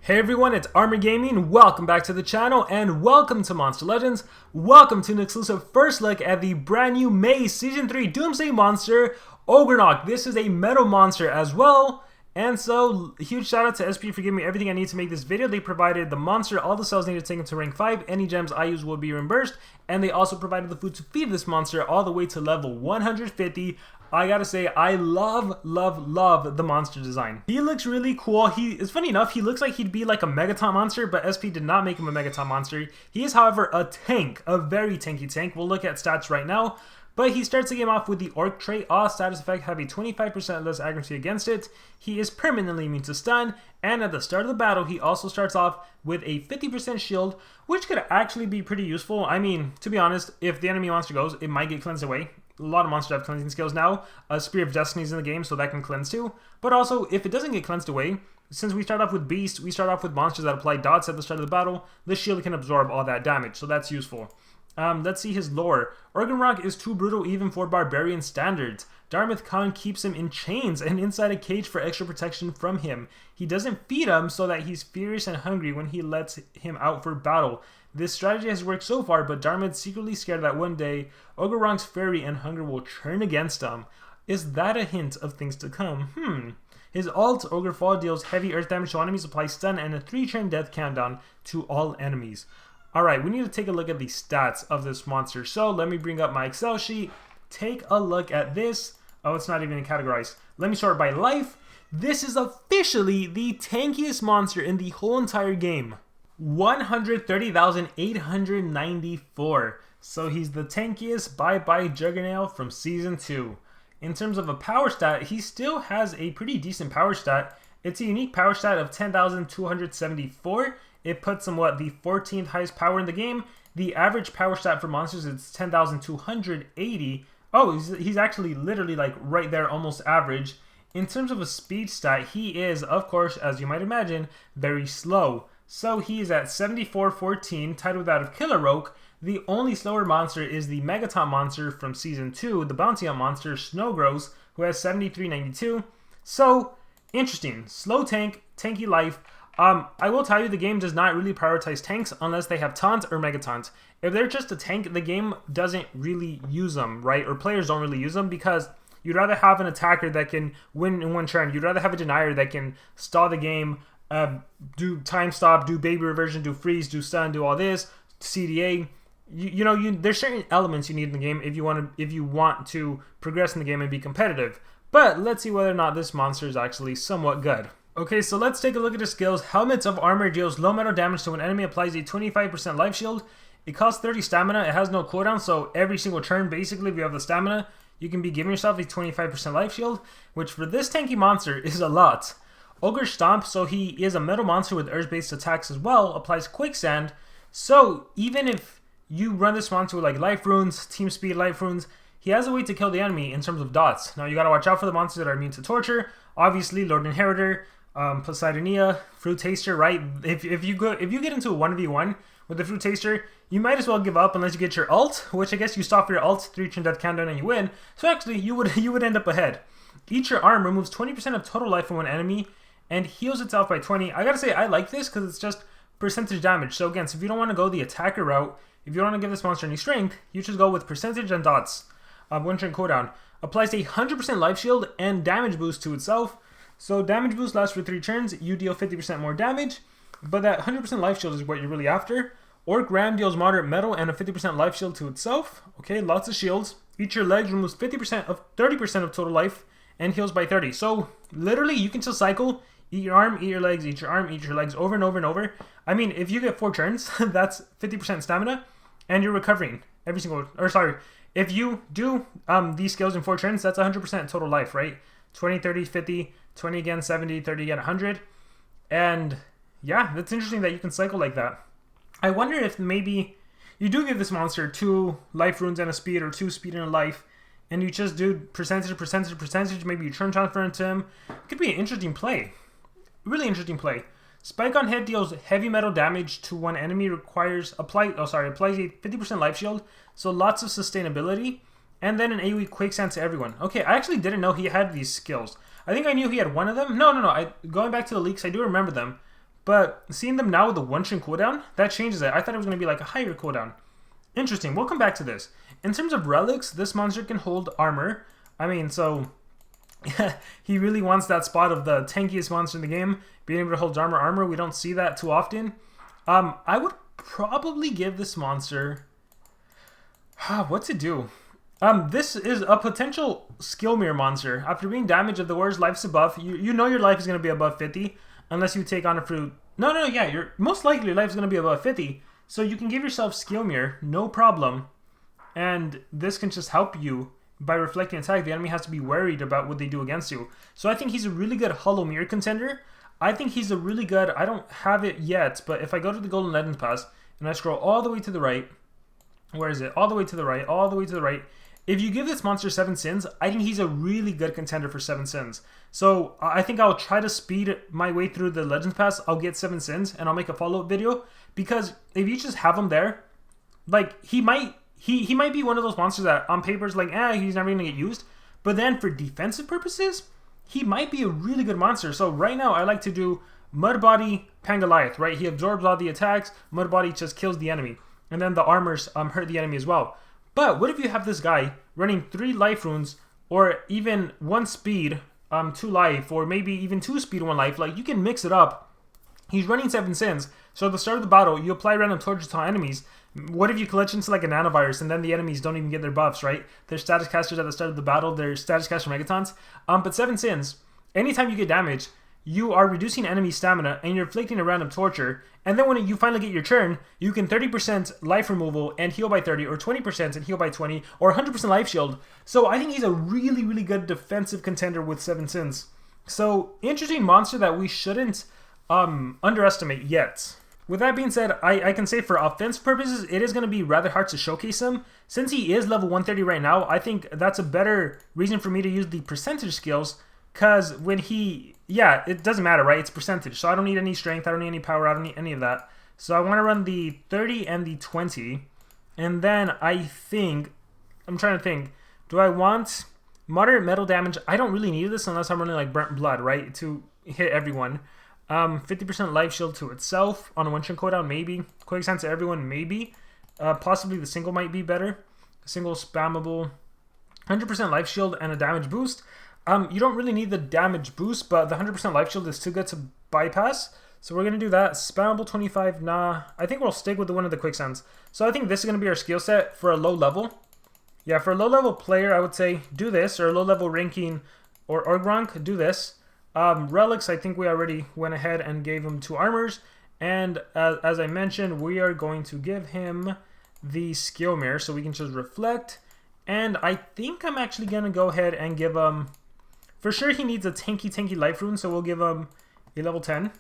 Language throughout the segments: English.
Hey everyone, it's Armor Gaming. Welcome back to the channel and welcome to Monster Legends. Welcome to an exclusive first look at the brand new May Season 3 Doomsday monster, Ogeronk. This is a metal monster as well. And so, huge shout out to SP for giving me everything I need to make this video. They provided the monster, all the cells needed to take him to rank 5. Any gems I use will be reimbursed. And they also provided the food to feed this monster all the way to level 150. I gotta say, I love the monster design. He looks really cool. It's funny enough, he looks like he'd be like a Megaton monster, but SP did not make him a Megaton monster. He is, however, a tank, a very tanky tank. We'll look at stats right now. But he starts the game off with the Orc trait. All status effects have a 25% less accuracy against it. He is permanently immune to stun. And at the start of the battle, he also starts off with a 50% shield, which could actually be pretty useful. I mean, to be honest, if the enemy monster goes, it might get cleansed away. A lot of monsters have cleansing skills now. Spear of Destiny's in the game, so that can cleanse too. But also, if it doesn't get cleansed away, since we start off with Beast, we start off with monsters that apply dots at the start of the battle, this shield can absorb all that damage, so that's useful. Let's see his lore. Ogeronk is too brutal even for barbarian standards. Dartmouth Khan keeps him in chains and inside a cage for extra protection from him. He doesn't feed him so that he's furious and hungry when he lets him out for battle. This strategy has worked so far, but Dartmouth's secretly scared that one day Ogeronk's fury and hunger will turn against him. Is that a hint of things to come? His ult, Ogre Fall, deals heavy earth damage to enemies, applies stun, and a 3-turn death countdown to all enemies. Alright, we need to take a look at the stats of this monster. So let me bring up my Excel sheet. Take a look at this. Oh, it's not even categorized. Let me sort by life. This is officially the tankiest monster in the whole entire game. 130,894. So he's the tankiest bye-bye Juggernaut from Season 2. In terms of a power stat, he still has a pretty decent power stat. It's a unique power stat of 10,274. It puts him, the 14th highest power in the game. The average power stat for monsters is 10,280. Oh, he's actually literally like right there, almost average. In terms of a speed stat, he is, of course, as you might imagine, very slow. So he is at 7414, tied with that of Alarorc. The only slower monster is the Megaton monster from Season 2, the Bounty Hunt monster, Snowgrows, who has 7392. So, interesting. Slow tank, tanky life. I will tell you, the game does not really prioritize tanks unless they have taunt or megataunt. If they're just a tank, the game doesn't really use them, right? Or players don't really use them because you'd rather have an attacker that can win in one turn. You'd rather have a denier that can stall the game, do time stop, do baby reversion, do freeze, do stun, do all this, CDA. There's certain elements you need in the game if you want to progress in the game and be competitive. But let's see whether or not this monster is actually somewhat good. Okay, so let's take a look at his skills. Helmets of Armor deals low metal damage to an enemy, applies a 25% life shield. It costs 30 stamina, it has no cooldown, so every single turn, basically, if you have the stamina, you can be giving yourself a 25% life shield, which for this tanky monster is a lot. Ogre Stomp, so he is a metal monster with earth-based attacks as well, applies Quicksand. So even if you run this monster with like life runes, team speed life runes, he has a way to kill the enemy in terms of dots. Now you gotta watch out for the monsters that are immune to torture. Obviously, Lord Inheritor, Poseidonia, Fruit Taster, right? If you get into a 1v1 with the Fruit Taster, you might as well give up unless you get your ult, which I guess you stop your ult, 3-turn death countdown, and you win. So actually, you would end up ahead. Eat Your Arm removes 20% of total life from one enemy and heals itself by 20. I gotta say, I like this because it's just percentage damage. So again, if you don't want to go the attacker route, if you don't want to give this monster any strength, you just go with percentage and dots. 1-turn cooldown. Applies a 100% life shield and damage boost to itself. So damage boost lasts for 3 turns, you deal 50% more damage, but that 100% life shield is what you're really after. Orc Ram deals moderate metal and a 50% life shield to itself. Okay, lots of shields. Eat Your Legs removes 30% of total life and heals by 30. So literally you can just cycle, eat your arm, eat your legs, eat your arm, eat your legs over and over and over. I mean, if you get 4 turns, that's 50% stamina and you're recovering every single, if you do these skills in 4 turns, that's 100% total life, right? 20, 30, 50, 20 again, 70, 30 again, 100. And yeah, that's interesting that you can cycle like that. I wonder if maybe you do give this monster 2 life runes and a speed, or 2 speed and a life, and you just do percentage, maybe you turn transfer into him. It could be an interesting play. Really interesting play. Spike on Head deals heavy metal damage to one enemy, applies a 50% life shield, so lots of sustainability. And then an AoE Quicksand to everyone. Okay, I actually didn't know he had these skills. I think I knew he had one of them. No. Going back to the leaks, I do remember them. But seeing them now with the 1-turn cooldown, that changes it. I thought it was going to be like a higher cooldown. Interesting. We'll come back to this. In terms of relics, this monster can hold armor. I mean, so he really wants that spot of the tankiest monster in the game, being able to hold armor. We don't see that too often. I would probably give this monster... What's it do? This is a potential skill mirror monster. After being damaged, if the warrior's life is above, you know your life is going to be above 50, unless you take on a fruit. No, yeah, you're most likely your life is going to be above 50, so you can give yourself skill mirror, no problem, and this can just help you by reflecting attack. The enemy has to be worried about what they do against you. So I think he's a really good hollow mirror contender. I think he's a really good, I don't have it yet, but if I go to the Golden Legends Pass, and I scroll all the way to the right, where is it? All the way to the right, all the way to the right. If you give this monster 7 sins, I think he's a really good contender for 7 sins. So I think I'll try to speed my way through the Legends Pass. I'll get 7 sins, and I'll make a follow-up video. Because if you just have him there, like, he might be one of those monsters that on paper is like, he's never going to get used. But then for defensive purposes, he might be a really good monster. So right now, I like to do Mudbody Pangoliath, right? He absorbs all the attacks. Mudbody just kills the enemy. And then the armors hurt the enemy as well. But what if you have this guy running 3 life runes, or even 1 speed, 2 life, or maybe even 2 speed, 1 life? Like, you can mix it up. He's running 7 sins. So at the start of the battle, you apply random torches to enemies. What if you glitch into like a nanovirus and then the enemies don't even get their buffs, right? They're status casters at the start of the battle. They're status caster megatons. But 7 sins, anytime you get damage, you are reducing enemy stamina and you're inflicting a random torture. And then when you finally get your turn, you can 30% life removal and heal by 30, or 20% and heal by 20, or 100% life shield. So I think he's a really, really good defensive contender with 7 sins. So interesting monster that we shouldn't underestimate yet. With that being said, I can say for offense purposes, it is going to be rather hard to showcase him. Since he is level 130 right now, I think that's a better reason for me to use the percentage skills. Because when he, it doesn't matter, right? It's percentage. So I don't need any strength. I don't need any power. I don't need any of that. So I want to run the 30 and the 20. And then I'm trying to think. Do I want moderate metal damage? I don't really need this unless I'm running like burnt blood, right? To hit everyone. 50% life shield to itself on a 1-turn cooldown, maybe. Quick sense to everyone, maybe. Possibly the single might be better. Single spammable. 100% life shield and a damage boost. You don't really need the damage boost, but the 100% life shield is too good to bypass. So we're going to do that. Spammable 25, nah. I think we'll stick with the one of the quick sense. So I think this is going to be our skill set for a low level. Yeah, for a low level player, I would say do this. Or a low level ranking or Ogeronk, do this. Relics, I think we already went ahead and gave him 2 armors. And as I mentioned, we are going to give him the skill mirror so we can just reflect. And I think I'm actually going to go ahead and give him... For sure he needs a tanky life rune, so we'll give him a level 10.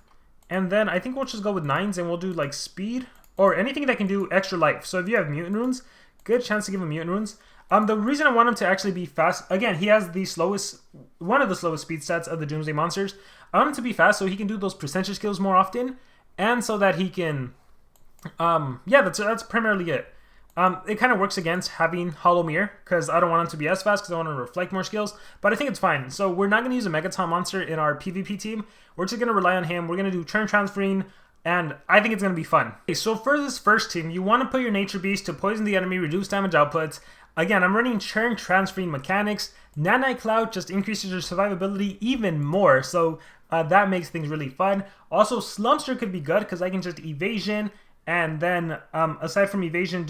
And then I think we'll just go with 9s and we'll do like speed or anything that can do extra life. So if you have mutant runes, good chance to give him mutant runes. The reason I want him to actually be fast, again, he has the slowest, one of the slowest speed stats of the Doomsday monsters. I want him to be fast so he can do those percentage skills more often, and so that he can, that's primarily it. It kind of works against having Hollow Mirror, because I don't want him to be as fast, because I want him to reflect more skills, but I think it's fine. So we're not going to use a Megaton monster in our PvP team. We're just going to rely on him. We're going to do turn transferring, and I think it's going to be fun. Okay, so for this first team, you want to put your Nature Beast to poison the enemy, reduce damage outputs. Again, I'm running turn transferring mechanics. Nanite Cloud just increases your survivability even more, so that makes things really fun. Also, Slumpster could be good, because I can just evasion, and then aside from evasion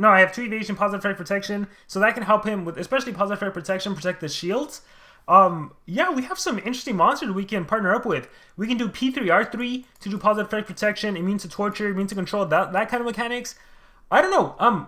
I have 2 evasion, positive effect protection, so that can help him with, especially positive effect protection, protect the shields. We have some interesting monsters we can partner up with. We can do P3R3 to do positive effect protection, immune to torture, immune to control, that kind of mechanics. I don't know.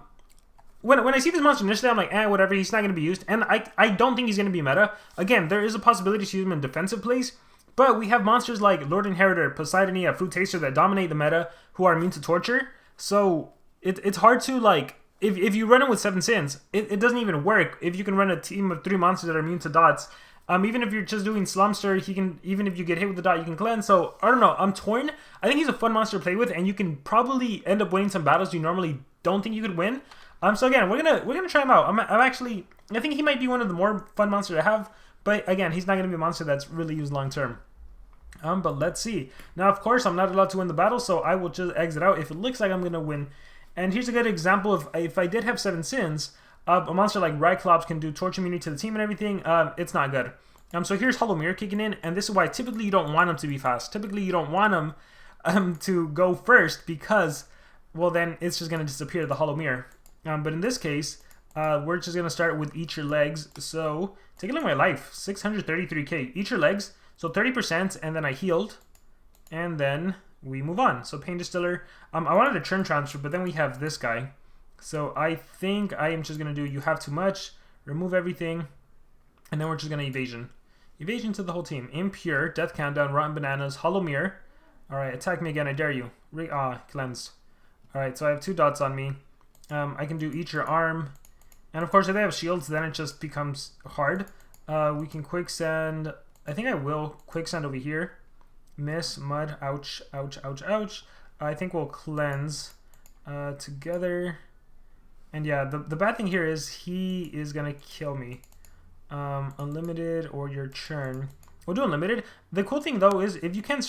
When I see this monster initially, I'm like, whatever, he's not going to be used. And I don't think he's going to be meta. Again, there is a possibility to use him in defensive plays. But we have monsters like Lord Inheritor, Poseidonia, Fruit Taster that dominate the meta, who are immune to torture. So it's hard to, like, if you run it with 7 sins, it doesn't even work if you can run a team of 3 monsters that are immune to dots. Even if you're just doing Slumpster, even if you get hit with the dot, you can cleanse. So, I don't know, I'm torn. I think he's a fun monster to play with, and you can probably end up winning some battles you normally don't think you could win. So again, we're gonna try him out. I think he might be one of the more fun monsters to have, but again, he's not gonna be a monster that's really used long term. But let's see. Now, of course, I'm not allowed to win the battle, so I will just exit out if it looks like I'm going to win. And here's a good example of if I did have 7 sins, a monster like Ryclops can do torch immunity to the team and everything. It's not good. So here's Hollow Mirror kicking in, and this is why typically you don't want him to be fast. Typically you don't want him to go first because, well, then it's just going to disappear, the Hollow Mirror. But in this case, we're just going to start with Eat Your Legs. So, take a look at my life, 633k. Eat Your Legs, so 30%, and then I healed, and then we move on. So Pain Distiller, I wanted a Churn Transfer, but then we have this guy. So I think I am just going to do You Have Too Much, remove everything, and then we're just going to Evasion. Evasion to the whole team. Impure, Death Countdown, Rotten Bananas, Hollow Mirror. Alright, attack me again, I dare you. Cleansed. Alright, so I have 2 dots on me. I can do Eat Your Arm. And of course, if they have shields, then it just becomes hard. We can Quicksand. I think I will Quicksand over here. Miss, Mud, ouch, ouch, ouch, ouch. I think we'll Cleanse together. And yeah, the bad thing here is he is going to kill me. Unlimited or your Churn. We'll do Unlimited. The cool thing, though, is if you can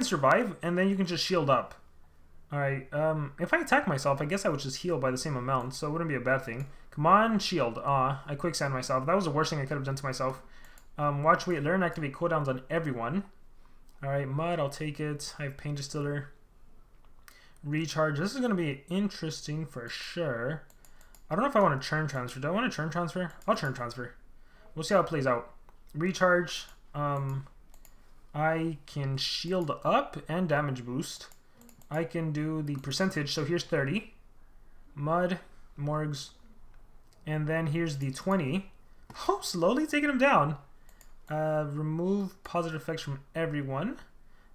survive, and then you can just shield up. Alright, if I attack myself, I guess I would just heal by the same amount, so it wouldn't be a bad thing. Come on, shield. I Quicksand myself. That was the worst thing I could have done to myself. Watch, Wait, Learn, activate cooldowns on everyone. Alright, Mud, I'll take it. I have Pain Distiller. Recharge. This is going to be interesting for sure. I don't know if I want to Churn Transfer. Do I want to Churn Transfer? I'll Churn Transfer. We'll see how it plays out. Recharge. I can shield up and damage boost. I can do the percentage, so here's 30. Mud, Morgs, and then here's the 20. Oh, slowly taking him down. Remove positive effects from everyone.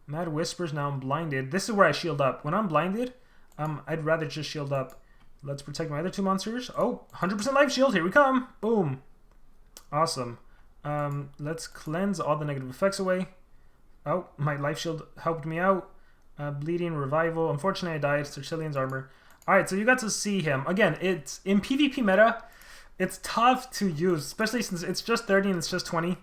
Mad Whispers, now I'm blinded. This is where I shield up. When I'm blinded, I'd rather just shield up. Let's protect my other 2 monsters. Oh, 100% life shield, here we come. Boom. Awesome. Let's cleanse all the negative effects away. Oh, my life shield helped me out. Bleeding, Revival. Unfortunately, I died. Sicilian's Armor. Alright, so you got to see him. Again, it's in PvP meta, it's tough to use, especially since it's just 30 and it's just 20.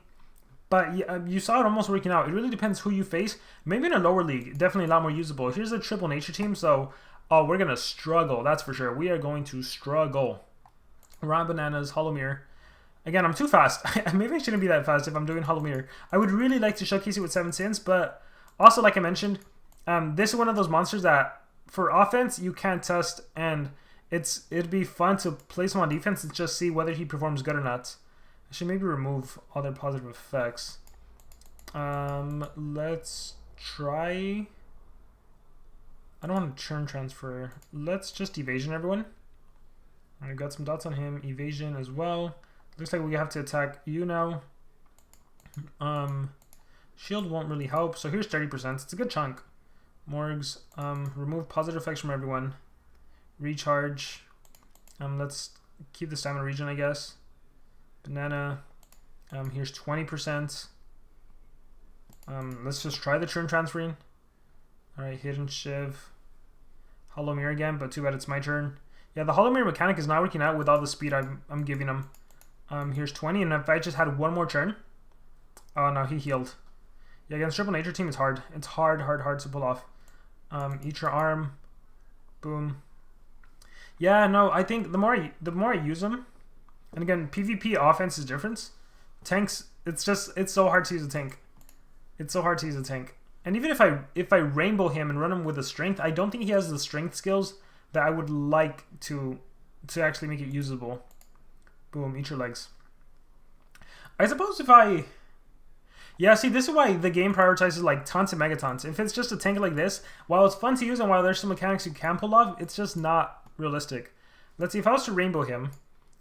But you saw it almost working out. It really depends who you face. Maybe in a lower league, definitely a lot more usable. Here's a triple nature team, so we're going to struggle. That's for sure. We are going to struggle. Rotten Bananas, Hollow Mirror. Again, I'm too fast. Maybe I shouldn't be that fast if I'm doing Hollow Mirror. I would really like to showcase it with 7 sins, but also, like I mentioned, this is one of those monsters that, for offense, you can't test, and it'd be fun to place him on defense and just see whether he performs good or not. I should maybe remove other positive effects. Let's try... I don't want to Churn Transfer. Let's just Evasion everyone. I've got some dots on him. Evasion as well. Looks like we have to attack you now. Shield won't really help, so here's 30%. It's a good chunk. Morgs. Remove positive effects from everyone. Recharge. Let's keep the stamina regen, I guess. Banana. Here's 20%. Let's just try the Churn Transferring. Alright, Hidden Shiv. Hollow Mirror again, but too bad it's my turn. Yeah, the Hollow Mirror mechanic is not working out with all the speed I'm giving him. Here's 20, and if I just had one more turn... Oh, no, he healed. Yeah, against Triple Nature team, it's hard. It's hard to pull off. Eat Your Arm. Boom. Yeah, no, I think the more I use them... And again, PvP offense is different. Tanks, it's so hard to use a tank. It's so hard to use a tank. And even if I rainbow him and run him with a strength, I don't think he has the strength skills that I would like to actually make it usable. Boom, Eat Your Legs. I suppose if I... Yeah, see, this is why the game prioritizes like taunts and megatons. If it's just a tank like this, while it's fun to use and while there's some mechanics you can pull off, it's just not realistic. Let's see, if I was to rainbow him,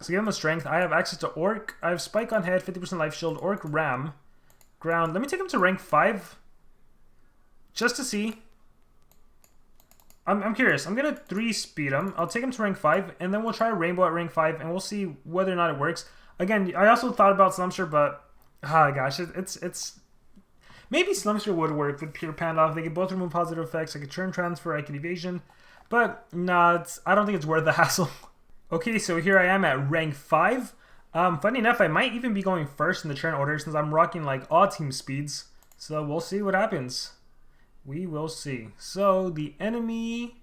so give him a strength, I have access to Orc, I have Spike on head, 50% life shield, Orc Ram, Ground. Let me take him to rank 5, just to see. I'm curious. I'm going to 3-speed him. I'll take him to rank 5, and then we'll try Rainbow at rank 5, and we'll see whether or not it works. Again, I also thought about Slumster, but... gosh, it's... Maybe Slumster would work with Pure Pandoff. They could both remove positive effects. I could Churn Transfer, I could Evasion. But, nah, I don't think it's worth the hassle. Okay, so here I am at rank 5. Funny enough, I might even be going first in the turn order since I'm rocking, like, all team speeds. So we'll see what happens. We will see. So the enemy...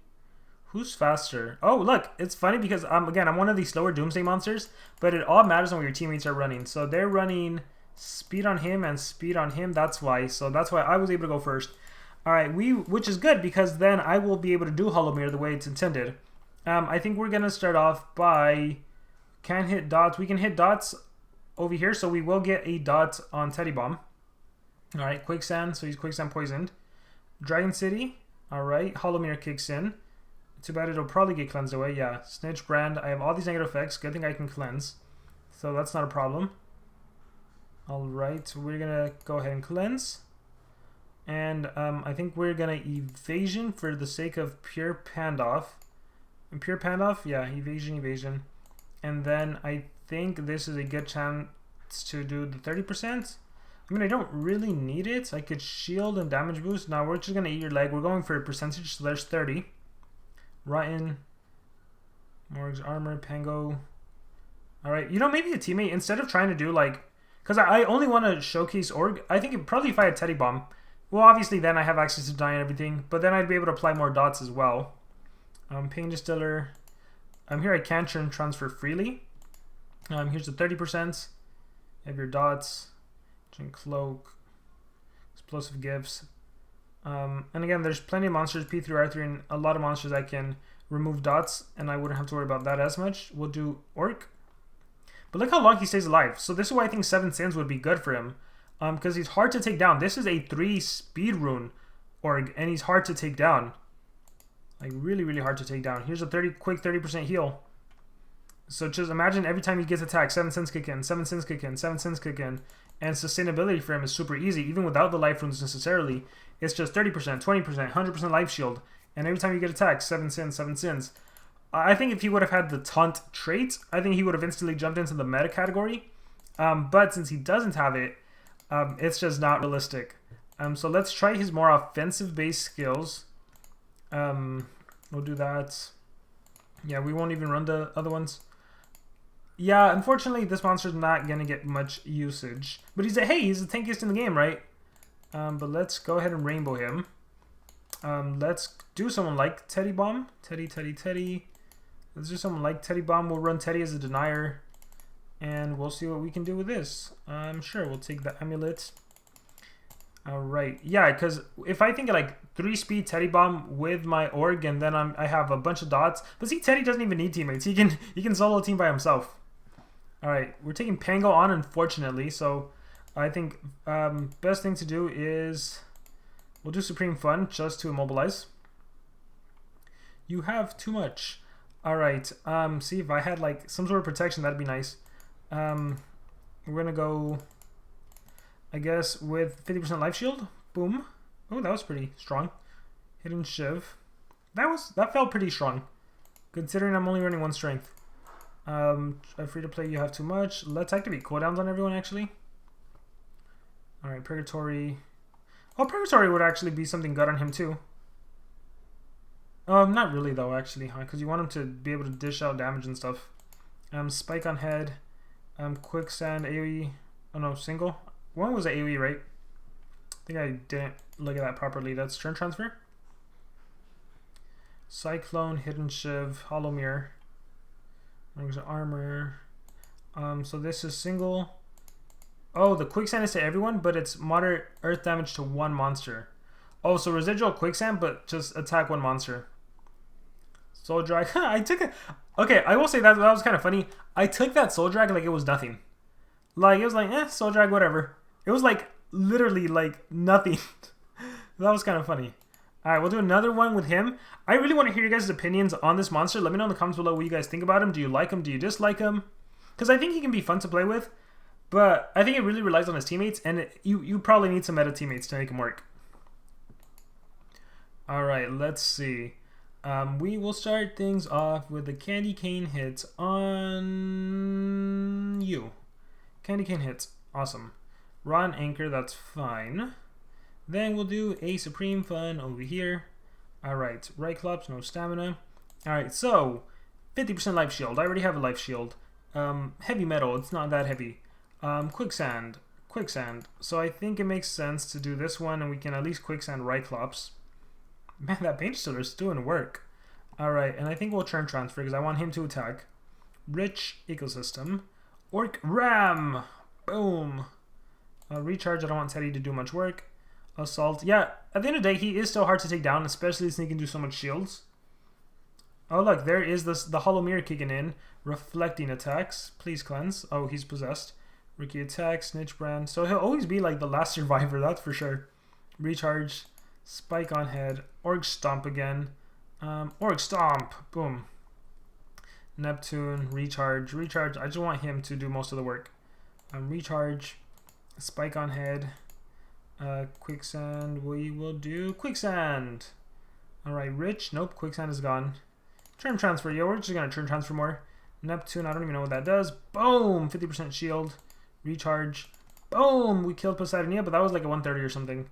Who's faster? Oh, look, it's funny because, again, I'm one of these slower Doomsday monsters, but it all matters on what your teammates are running. So they're running speed on him and speed on him. That's why. So that's why I was able to go first. All right, which is good because then I will be able to do Hollow Mirror the way it's intended. I think we're going to start off by... Can't hit dots. We can hit dots over here, so we will get a dot on Teddy Bomb. All right, Quicksand, so he's Quicksand poisoned. Dragon City, all right, Hollow Mirror kicks in. Too bad it'll probably get cleansed away. Yeah, Snitch, Brand. I have all these negative effects. Good thing I can cleanse. So that's not a problem. Alright, we're going to go ahead and cleanse. And I think we're going to evasion for the sake of pure Pandoff. And pure Pandoff? Yeah, evasion. And then I think this is a good chance to do the 30%. I mean, I don't really need it. I could shield and damage boost. Now we're just going to eat your leg. We're going for a percentage, so there's 30. Rotten, Morg's armor, Pango. Alright, you know, maybe a teammate, instead of trying to do like, because I only want to showcase Org, I think probably if I had Teddy Bomb, well, obviously then I have access to die and everything, but then I'd be able to apply more dots as well. Pain Distiller. Here I can transfer freely. Here's the 30%. You have your dots, Drink Cloak, Explosive Gifts. And again, there's plenty of monsters, P3, R3, and a lot of monsters that can remove dots, and I wouldn't have to worry about that as much. We'll do Orc. But look how long he stays alive. So this is why I think 7 Sins would be good for him. Because he's hard to take down. This is a 3 speed rune Org, and he's hard to take down. Like, really, really hard to take down. Here's a quick 30% heal. So just imagine every time he gets attacked, 7 Sins kick in, 7 Sins kick in, 7 Sins kick in. And sustainability for him is super easy, even without the life runes necessarily. It's just 30%, 20%, 100% life shield. And every time you get attacked, 7 Sins, 7 Sins. I think if he would have had the taunt trait, I think he would have instantly jumped into the meta category. But since he doesn't have it, it's just not realistic. So let's try his more offensive-based skills. We'll do that. Yeah, we won't even run the other ones. Yeah, unfortunately, this monster's not going to get much usage. But he's the tankiest in the game, right? But let's go ahead and rainbow him. Let's do someone like Teddy Bomb. Teddy. Let's do someone like Teddy Bomb. We'll run Teddy as a denier. And we'll see what we can do with this. Sure, we'll take the amulet. Alright. Yeah, because if I think of like 3-speed Teddy Bomb with my Org, and then I have a bunch of dots. But see, Teddy doesn't even need teammates. He can solo a team by himself. Alright, we're taking Pango on, unfortunately, so I think best thing to do is we'll do Supreme Fun just to immobilize. You have too much. Alright, see if I had like some sort of protection, that'd be nice. We're gonna go, I guess, with 50% life shield. Boom. Oh, that was pretty strong. Hidden Shiv. That felt pretty strong, considering I'm only running 1 strength. Free to play, you have too much. Let's activate cooldowns on everyone, actually. Alright, Purgatory. Oh, Purgatory would actually be something good on him, too. Not really, though, actually, huh? Because you want him to be able to dish out damage and stuff. Spike on head. Quicksand, AoE. Oh, no, single. One was an AoE, right? I think I didn't look at that properly. That's turn transfer. Cyclone, Hidden Shiv, Hollow Mirror. There's armor. So this is single. Oh, the quicksand is to everyone, but it's moderate earth damage to 1 monster. Oh, so residual quicksand, but just attack 1 monster. Soul Drag. I took it. Okay, I will say that was kind of funny. I took that Soul Drag like it was nothing. Like, it was like, Soul Drag, whatever. It was like, literally, like, nothing. That was kind of funny. Alright, we'll do another one with him. I really want to hear your guys' opinions on this monster. Let me know in the comments below what you guys think about him. Do you like him? Do you dislike him? Because I think he can be fun to play with. But I think it really relies on his teammates. And you probably need some meta teammates to make him work. Alright, let's see. We will start things off with the Candy Cane hits on you. Candy Cane hits. Awesome. Raw and Anchor, that's fine. Then we'll do a Supreme Fun over here. Alright, right clubs, no stamina. Alright, so 50% life shield. I already have a life shield. Heavy metal, it's not that heavy. Quicksand. quicksand. So I think it makes sense to do this one, and we can at least quicksand Ryclops. Man, that Paint Stiller's doing work. Alright, and I think we'll turn transfer because I want him to attack. Rich ecosystem. Orc Ram! Boom. Recharge, I don't want Teddy to do much work. Assault. Yeah, at the end of the day, he is still hard to take down, especially since he can do so much shields. Oh, look, there is the Hollow Mirror kicking in. Reflecting attacks. Please cleanse. Oh, he's possessed. Ricky attack, Snitch Brand. So he'll always be like the last survivor, that's for sure. Recharge. Spike on head. Orc Stomp again. Orc Stomp. Boom. Neptune. Recharge. Recharge. I just want him to do most of the work. Recharge. Spike on head. Quicksand. We will do Quicksand. Alright, Rich. Nope, Quicksand is gone. Turn transfer. Yo, we're just going to turn transfer more. Neptune. I don't even know what that does. Boom. 50% shield. Recharge. Boom. We killed Poseidonia, but that was like a 130 or something.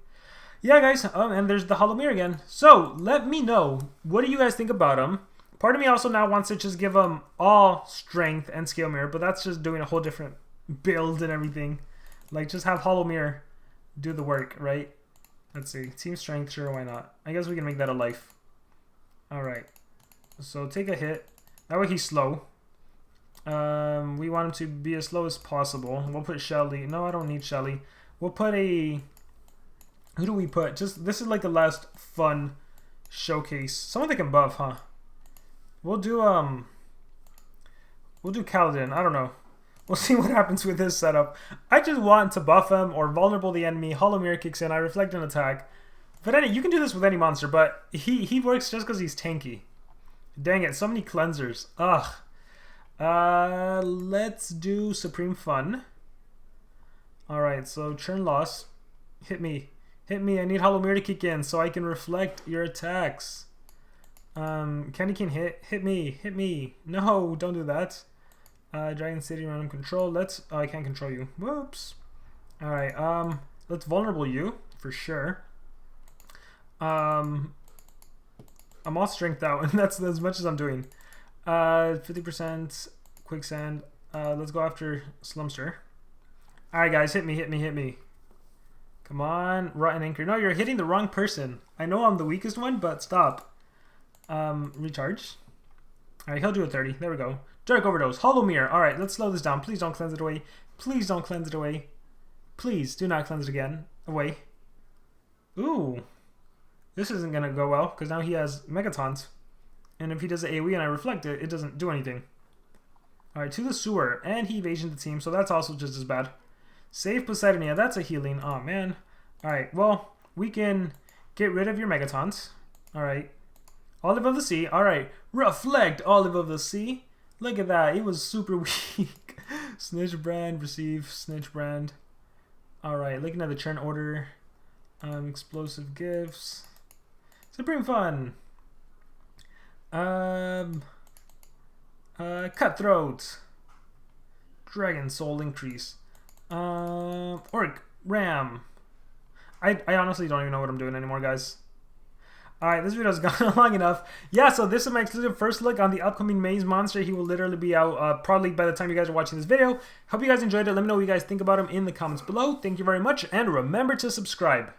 Yeah, guys. And there's the Hollow Mirror again. So, let me know. What do you guys think about him? Part of me also now wants to just give him all strength and scale mirror, but that's just doing a whole different build and everything. Like, just have Hollow Mirror do the work, right? Let's see. Team strength, sure, why not? I guess we can make that a life. Alright. So, take a hit. That way he's slow. We want him to be as slow as possible. We'll put Shelly. No, I don't need Shelly. We'll put a... Who do we put? Just this is like the last fun showcase. Someone that can buff, huh? We'll do Khaladin. I don't know. We'll see what happens with this setup. I just want to buff him or vulnerable the enemy. Hollow Mirror kicks in. I reflect an attack. But you can do this with any monster, but he works just because he's tanky. Dang it, so many cleansers. Ugh. Let's do Supreme Fun. Alright, so churn loss. Hit me. Hit me. I need Hollow Mirror to kick in so I can reflect your attacks. Candy Cane hit. Hit me. Hit me. No, don't do that. Dragon City random control. Let's... Oh, I can't control you. Whoops. Alright, let's vulnerable you for sure. I'm all strength out, and that's as much as I'm doing. 50% quicksand. Let's go after Slumster. Alright, guys, hit me, hit me, hit me. Come on, Rotten Anchor. No, you're hitting the wrong person. I know I'm the weakest one, but stop. Recharge. Alright, he'll do a 30. There we go. Dark Overdose. Hollow Mirror. Alright, let's slow this down. Please don't cleanse it away. Please don't cleanse it away. Please do not cleanse it again. Away. Ooh. This isn't going to go well, because now he has Megatons. And if he does an AoE and I reflect it, it doesn't do anything. Alright, to the sewer. And he evasion the team, so that's also just as bad. Save Poseidonia. That's a healing. Oh, man. Alright, well, we can get rid of your Megatons. Alright. Olive of the Sea. Alright. Reflect Olive of the Sea. Look at that. It was super weak. Snitch Brand. Receive Snitch Brand. Alright, looking at the churn order. Explosive Gifts. Supreme Fun. Cutthroat. Dragon Soul Increase. Orc Ram. I honestly don't even know what I'm doing anymore, guys. Alright, this video's gone long enough. Yeah, so this is my exclusive first look on the upcoming Maze monster. He will literally be out probably by the time you guys are watching this video. Hope you guys enjoyed it. Let me know what you guys think about him in the comments below. Thank you very much, and remember to subscribe.